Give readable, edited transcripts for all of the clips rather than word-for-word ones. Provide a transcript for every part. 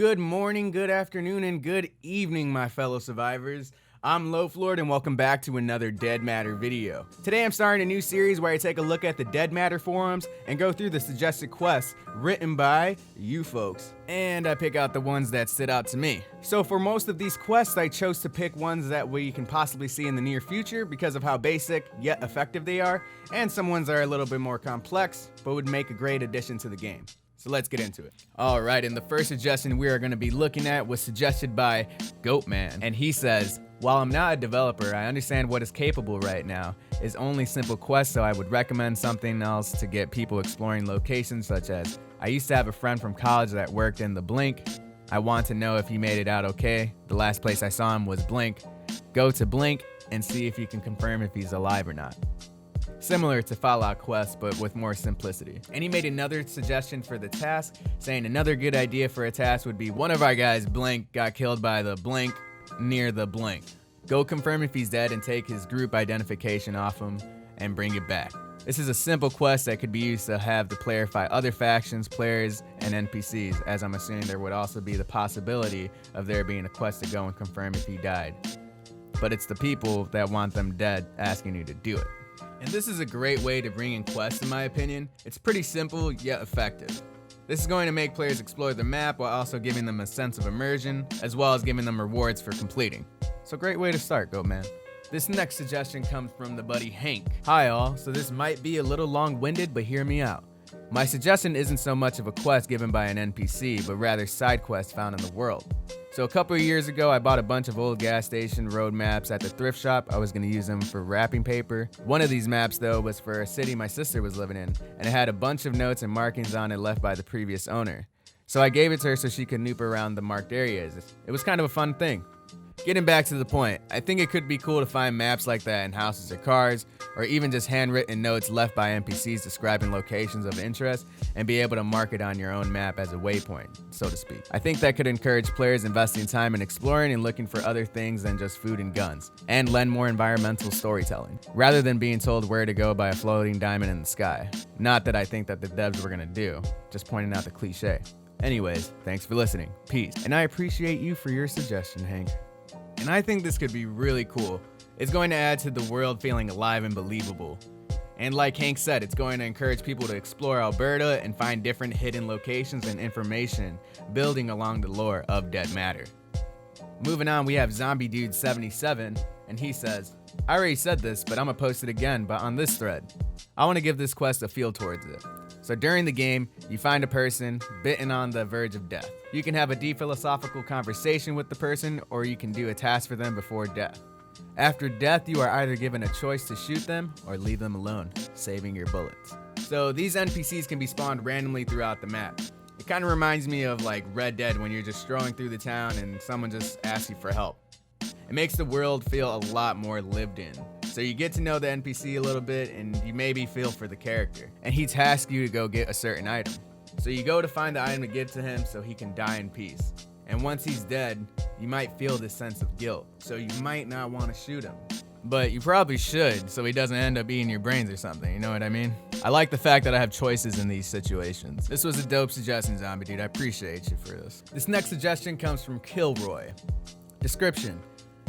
Good morning, good afternoon, and good evening, my fellow survivors. I'm Loaflord, and welcome back to another Dead Matter video. Today I'm starting a new series where I take a look at the Dead Matter forums and go through the suggested quests written by you folks. And I pick out the ones that stood out to me. So for most of these quests, I chose to pick ones that we can possibly see in the near future because of how basic yet effective they are, and some ones that are a little bit more complex, but would make a great addition to the game. So let's get into it. All right, and the first suggestion we are going to be looking at was suggested by Goatman. And he says, while I'm not a developer, I understand what is capable right now is only simple quests, so I would recommend something else to get people exploring locations such as, I used to have a friend from college that worked in the Blink. I want to know if he made it out okay. The last place I saw him was Blink. Go to Blink and see if you can confirm if he's alive or not. Similar to Fallout Quest, but with more simplicity. And he made another suggestion for the task, saying another good idea for a task would be one of our guys, Blink, got killed by the Blink near the Blink. Go confirm if he's dead and take his group identification off him and bring it back. This is a simple quest that could be used to have the player fight other factions, players, and NPCs, as I'm assuming there would also be the possibility of there being a quest to go and confirm if he died. But it's the people that want them dead asking you to do it. And this is a great way to bring in quests, in my opinion. It's pretty simple, yet effective. This is going to make players explore the map while also giving them a sense of immersion, as well as giving them rewards for completing. So great way to start, Goatman. This next suggestion comes from the buddy Hank. Hi all, so this might be a little long-winded, but hear me out. My suggestion isn't so much of a quest given by an NPC, but rather side quests found in the world. So a couple of years ago, I bought a bunch of old gas station road maps at the thrift shop. I was going to use them for wrapping paper. One of these maps, though, was for a city my sister was living in, and it had a bunch of notes and markings on it left by the previous owner. So I gave it to her so she could noob around the marked areas. It was kind of a fun thing. Getting back to the point, I think it could be cool to find maps like that in houses or cars, or even just handwritten notes left by NPCs describing locations of interest and be able to mark it on your own map as a waypoint, so to speak. I think that could encourage players investing time in exploring and looking for other things than just food and guns, and lend more environmental storytelling, rather than being told where to go by a floating diamond in the sky. Not that I think that the devs were gonna do, just pointing out the cliche. Anyways, thanks for listening. Peace. And I appreciate you for your suggestion, Hank. And I think this could be really cool. It's going to add to the world feeling alive and believable. And like Hank said, it's going to encourage people to explore Alberta and find different hidden locations and information building along the lore of Dead Matter. Moving on, we have Zombie Dude 77, and he says, I already said this, but I'm gonna post it again, but on this thread. I want to give this quest a feel towards it. So during the game, you find a person bitten on the verge of death. You can have a deep philosophical conversation with the person, or you can do a task for them before death. After death, you are either given a choice to shoot them or leave them alone, saving your bullets. So these NPCs can be spawned randomly throughout the map. It kind of reminds me of like Red Dead when you're just strolling through the town and someone just asks you for help. It makes the world feel a lot more lived in. So you get to know the NPC a little bit and you maybe feel for the character. And he tasks you to go get a certain item. So you go to find the item to give to him so he can die in peace. And once he's dead, you might feel this sense of guilt. So you might not want to shoot him. But you probably should, so he doesn't end up eating your brains or something, you know what I mean? I like the fact that I have choices in these situations. This was a dope suggestion, Zombie Dude. I appreciate you for this. This next suggestion comes from Kilroy. Description.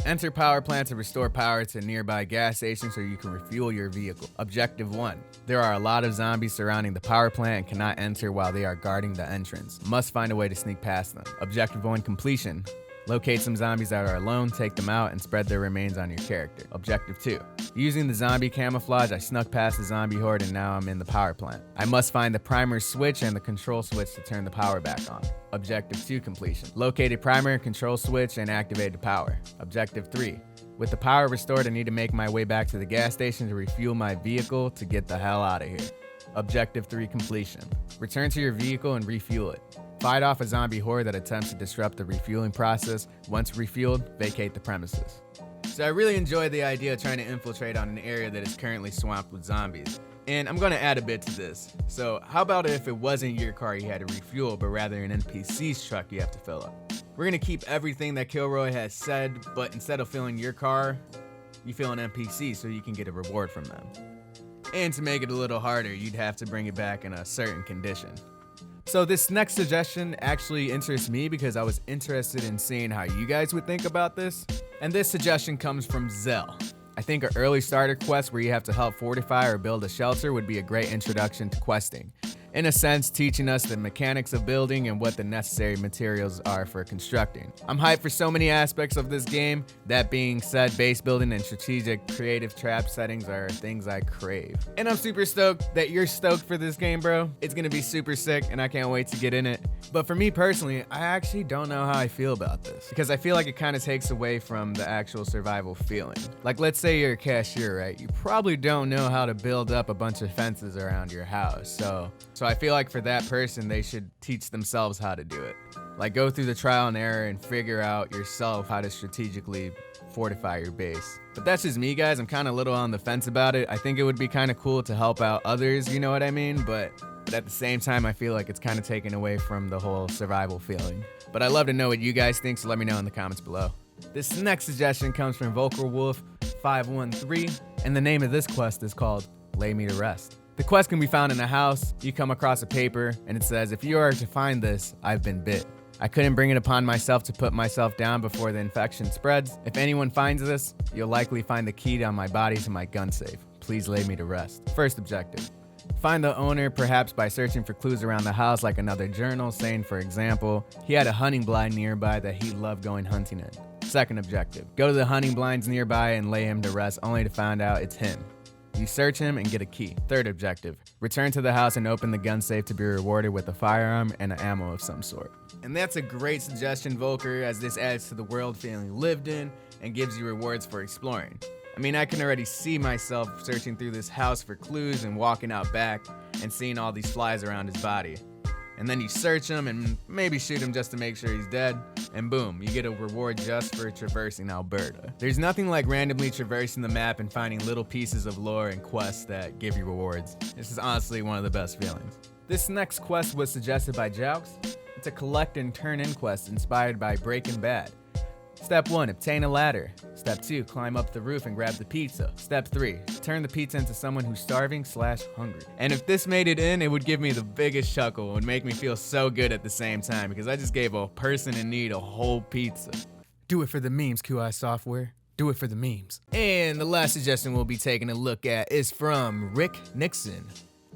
Enter power plant to restore power to nearby gas stations so you can refuel your vehicle. Objective 1. There are a lot of zombies surrounding the power plant and cannot enter while they are guarding the entrance. Must find a way to sneak past them. Objective 1 completion. Locate some zombies that are alone, take them out, and spread their remains on your character. Objective 2. Using the zombie camouflage, I snuck past the zombie horde and now I'm in the power plant. I must find the primer switch and the control switch to turn the power back on. Objective 2 completion. Locate a primer, control switch, and activate the power. Objective 3. With the power restored, I need to make my way back to the gas station to refuel my vehicle to get the hell out of here. Objective 3 completion. Return to your vehicle and refuel it. Fight off a zombie horde that attempts to disrupt the refueling process. Once refueled, vacate the premises. So I really enjoy the idea of trying to infiltrate on an area that is currently swamped with zombies. And I'm gonna add a bit to this. So how about if it wasn't your car you had to refuel, but rather an NPC's truck you have to fill up? We're gonna keep everything that Kilroy has said, but instead of filling your car, you fill an NPC so you can get a reward from them. And to make it a little harder, you'd have to bring it back in a certain condition. So this next suggestion actually interests me because I was interested in seeing how you guys would think about this. And this suggestion comes from Zell. I think an early starter quest where you have to help fortify or build a shelter would be a great introduction to questing. In a sense, teaching us the mechanics of building and what the necessary materials are for constructing. I'm hyped for so many aspects of this game. That being said, base building and strategic creative trap settings are things I crave. And I'm super stoked that you're stoked for this game, bro. It's gonna be super sick and I can't wait to get in it. But for me personally, I actually don't know how I feel about this because I feel like it kind of takes away from the actual survival feeling. Like, let's say you're a cashier, right? You probably don't know how to build up a bunch of fences around your house. So I feel like for that person, they should teach themselves how to do it. Like, go through the trial and error and figure out yourself how to strategically fortify your base. But that's just me, guys. I'm kind of a little on the fence about it. I think it would be kind of cool to help out others, you know what I mean? But at the same time, I feel like it's kind of taken away from the whole survival feeling. But I'd love to know what you guys think, so let me know in the comments below. This next suggestion comes from VocalWolf513, and the name of this quest is called Lay Me to Rest. The quest can be found in a house. You come across a paper, and it says, if you are to find this, I've been bit. I couldn't bring it upon myself to put myself down before the infection spreads. If anyone finds this, you'll likely find the key on my body to my gun safe. Please lay me to rest. First objective. Find the owner, perhaps by searching for clues around the house, like another journal saying, for example, he had a hunting blind nearby that he loved going hunting in. Second objective. Go to the hunting blinds nearby and lay him to rest, only to find out it's him. You search him and get a key. Third objective. Return to the house and open the gun safe to be rewarded with a firearm and an ammo of some sort. And that's a great suggestion, Volker, as this adds to the world feeling lived in and gives you rewards for exploring. I mean, I can already see myself searching through this house for clues and walking out back and seeing all these flies around his body. And then you search him and maybe shoot him just to make sure he's dead, and boom, you get a reward just for traversing Alberta. There's nothing like randomly traversing the map and finding little pieces of lore and quests that give you rewards. This is honestly one of the best feelings. This next quest was suggested by Jaux. It's a collect and turn in quest inspired by Breaking Bad. Step 1, obtain a ladder. Step 2, climb up the roof and grab the pizza. Step 3, turn the pizza into someone who's starving/hungry. And if this made it in, it would give me the biggest chuckle. It would make me feel so good at the same time because I just gave a person in need a whole pizza. Do it for the memes, QI Software. Do it for the memes. And the last suggestion we'll be taking a look at is from Rick Nixon.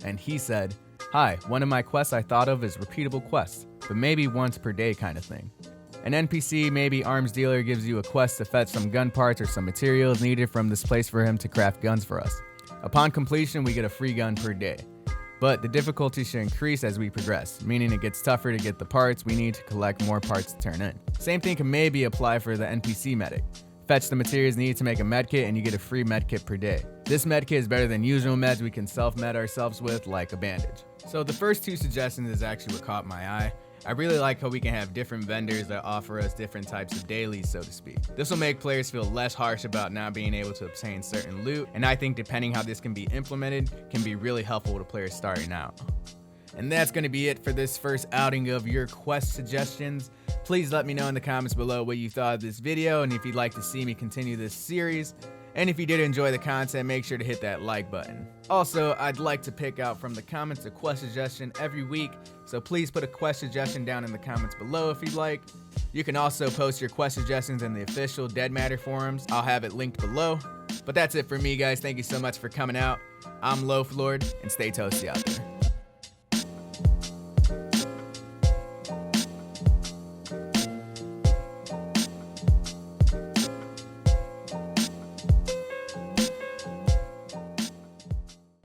And he said, hi, one of my quests I thought of is repeatable quests, but maybe once per day kind of thing. An NPC, maybe arms dealer, gives you a quest to fetch some gun parts or some materials needed from this place for him to craft guns for us. Upon completion, we get a free gun per day. But the difficulty should increase as we progress, meaning it gets tougher to get the parts we need to collect more parts to turn in. Same thing can maybe apply for the NPC medic. Fetch the materials needed to make a medkit and you get a free medkit per day. This medkit is better than usual meds we can self-med ourselves with, like a bandage. So the first two suggestions is actually what caught my eye. I really like how we can have different vendors that offer us different types of dailies, so to speak. This will make players feel less harsh about not being able to obtain certain loot, and I think depending how this can be implemented, can be really helpful to players starting out. And that's going to be it for this first outing of your quest suggestions. Please let me know in the comments below what you thought of this video and if you'd like to see me continue this series. And if you did enjoy the content, make sure to hit that like button. Also, I'd like to pick out from the comments a quest suggestion every week, so please put a quest suggestion down in the comments below if you'd like. You can also post your quest suggestions in the official Dead Matter forums. I'll have it linked below. But that's it for me, guys. Thank you so much for coming out. I'm Loaflord, and stay toasty out there.